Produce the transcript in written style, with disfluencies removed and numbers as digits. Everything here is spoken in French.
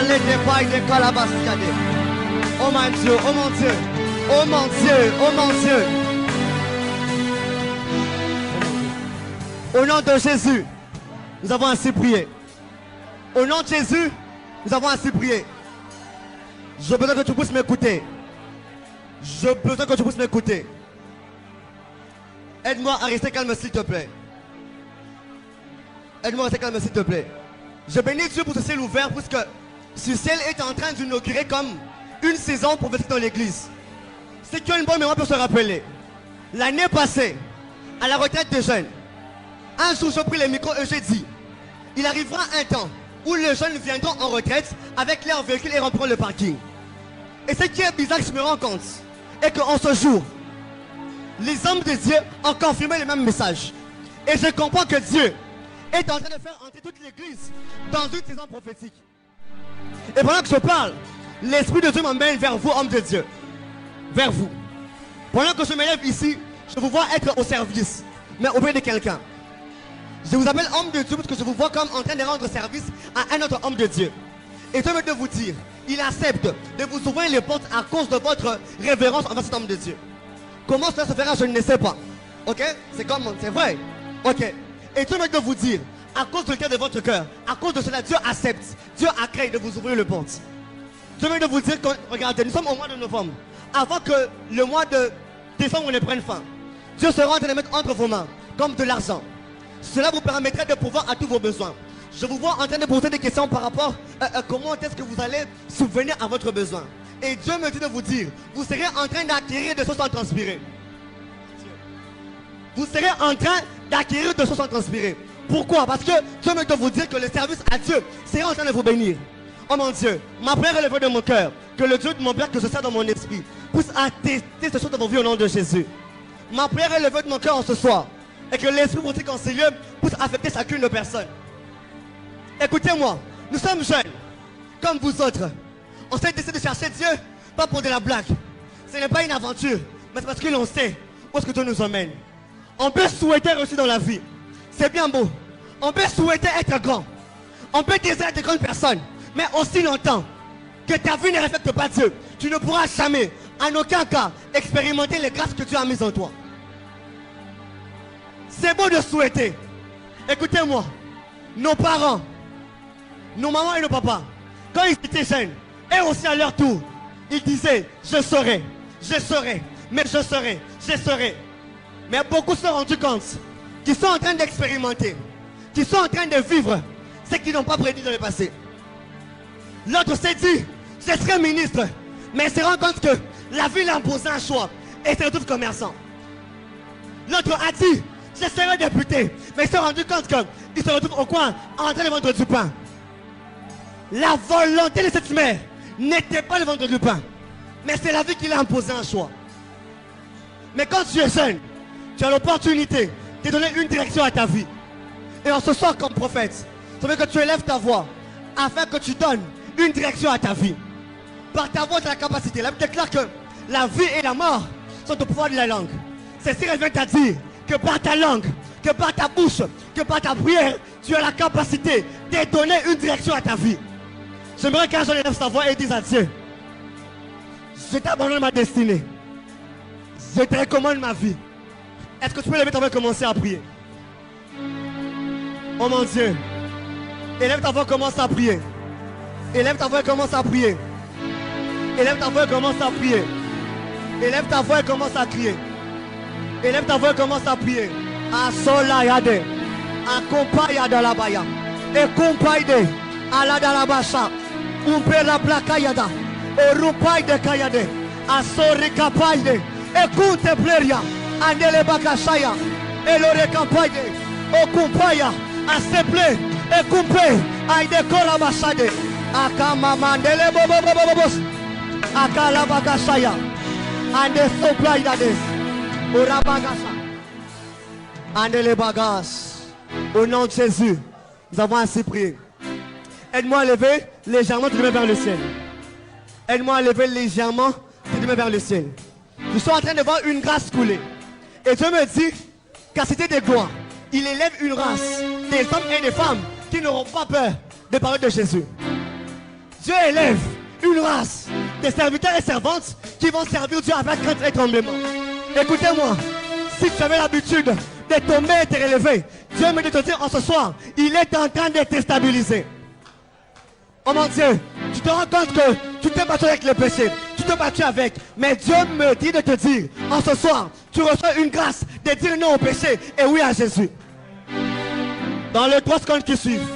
Allez, dépaille des calabascades. Oh mon Dieu, oh mon Dieu, oh mon Dieu, oh mon Dieu. Au nom de Jésus, nous avons ainsi prié. Au nom de Jésus, nous avons ainsi prié. J'ai besoin que tu puisses m'écouter. J'ai besoin que tu puisses m'écouter. Aide-moi à rester calme s'il te plaît. Aide-moi à rester calme s'il te plaît. Je bénis Dieu pour ce ciel ouvert puisque ce ciel est en train d'inaugurer comme une saison prophétique dans l'église. Ceux qui ont une bonne mémoire peuvent se rappeler. L'année passée, à la retraite des jeunes, un jour j'ai pris le micro et j'ai dit, il arrivera un temps où les jeunes viendront en retraite avec leur véhicule et rempliront le parking. Et ce qui est bizarre que je me rends compte est qu'en ce jour, les hommes de Dieu ont confirmé le même message. Et je comprends que Dieu est en train de faire entrer toute l'église dans une saison prophétique. Et pendant que je parle, l'Esprit de Dieu m'emmène vers vous, hommes de Dieu. Vers vous. Pendant que je m'élève ici, je vous vois être au service, mais auprès de quelqu'un. Je vous appelle homme de Dieu parce que je vous vois comme en train de rendre service à un autre homme de Dieu. Et Dieu veut de vous dire, il accepte de vous ouvrir les portes à cause de votre révérence envers cet homme de Dieu. Comment cela se fera, je ne sais pas. Ok? C'est vrai. Ok. Et Dieu veut de vous dire, à cause du cœur de votre cœur, à cause de cela, Dieu accepte. Dieu a créé de vous ouvrir les portes. Dieu veut de vous dire que, regardez, nous sommes au mois de novembre. Avant que le mois de décembre ne prenne fin, Dieu sera en train de mettre entre vos mains, comme de l'argent. Cela vous permettrait de pouvoir à tous vos besoins. Je vous vois en train de poser des questions par rapport à comment est-ce que vous allez subvenir à votre besoin. Et Dieu me dit de vous dire, vous serez en train d'acquérir des choses sans transpirer. Vous serez en train d'acquérir des choses sans transpirer. Pourquoi? Parce que Dieu me dit de vous dire que le service à Dieu sera en train de vous bénir. Oh mon Dieu, ma prière est levée de mon cœur. Que le Dieu de mon Père que je sers dans mon esprit puisse attester ces choses dans vos vies au nom de Jésus. Ma prière est levée de mon cœur en ce soir. Et que l'esprit prophétique en ces lieux puisse affecter chacune de personnes. Écoutez-moi, nous sommes jeunes, comme vous autres. On s'est décidé de chercher Dieu, pas pour de la blague. Ce n'est pas une aventure, mais c'est parce que l'on sait où est-ce que Dieu nous emmène. On peut souhaiter réussir dans la vie. C'est bien beau. On peut souhaiter être grand. On peut désirer être grande personne. Mais aussi longtemps que ta vie ne respecte pas Dieu, tu ne pourras jamais, en aucun cas, expérimenter les grâces que Dieu a mises en toi. C'est beau de souhaiter. Écoutez-moi, nos parents, nos mamans et nos papas, quand ils étaient jeunes, et aussi à leur tour, ils disaient, je serai, mais je serai. Mais beaucoup se sont rendus compte qu'ils sont en train d'expérimenter, qu'ils sont en train de vivre ce qu'ils n'ont pas prédit dans le passé. L'autre s'est dit, je serai ministre, mais il se rend compte que la vie l'a imposé un choix et se retrouve commerçant. L'autre a dit, je serai député, mais il s'est rendu compte qu'il se retrouve au coin en train de vendre du pain. La volonté de cette mère n'était pas de vendre du pain, mais c'est la vie qui l'a imposé un choix. Mais quand tu es jeune, tu as l'opportunité de donner une direction à ta vie. Et en ce soir comme prophète, ça veut que tu élèves ta voix afin que tu donnes une direction à ta vie. Par ta voix, tu as la capacité. La Bible déclare que la vie et la mort sont au pouvoir de la langue. C'est ce qu'elle vient à dire, que par ta langue, que par ta bouche, que par ta prière, tu as la capacité de donner une direction à ta vie. J'aimerais qu'un jour élève sa voix et dise à Dieu, je t'abandonne ma destinée. Je te recommande ma vie. Est-ce que tu peux lever ta voix et commencer à prier? Oh mon Dieu. Élève ta voix et commence à prier. Élève ta voix et commence à prier. Élève ta voix et commence à prier. Élève ta voix et commence à crier. Élève ta voix et commence à prier. Asola yade. Accompagne dans la baya. Et compagne ala dans la bacha. Umpe la plaka yada. Et rupaille de kayade. Asori kapaide. Écoute pleria. Andele bakashaya. Et le recampaide. Okumpaya. Assemblée. Et coupé. Aide kola basade. Akama mandele bobobobobos. Akala bakashaya. Ande soplaidades. Urabagasa. Andele bagas. Au nom de Jésus, nous avons ainsi prié. Aide-moi à lever légèrement tes mains vers le ciel. Aide-moi à lever légèrement tes mains vers le ciel. Nous sommes en train de voir une grâce couler. Et Dieu me dit qu'à Cité des Gloires, il élève une race des hommes et des femmes qui n'auront pas peur de parler de Jésus. Dieu élève une race de serviteurs et servantes qui vont servir Dieu avec crainte et tremblement. Écoutez-moi, si tu avais l'habitude de tomber et de te relever, Dieu me dit de te dire en ce soir, il est en train de te stabiliser. Oh mon Dieu, tu te rends compte que tu t'es battu avec le péché, tu t'es battu avec, mais Dieu me dit de te dire, en ce soir, tu reçois une grâce de dire non au péché et oui à Jésus. Dans les 3 secondes qui suivent,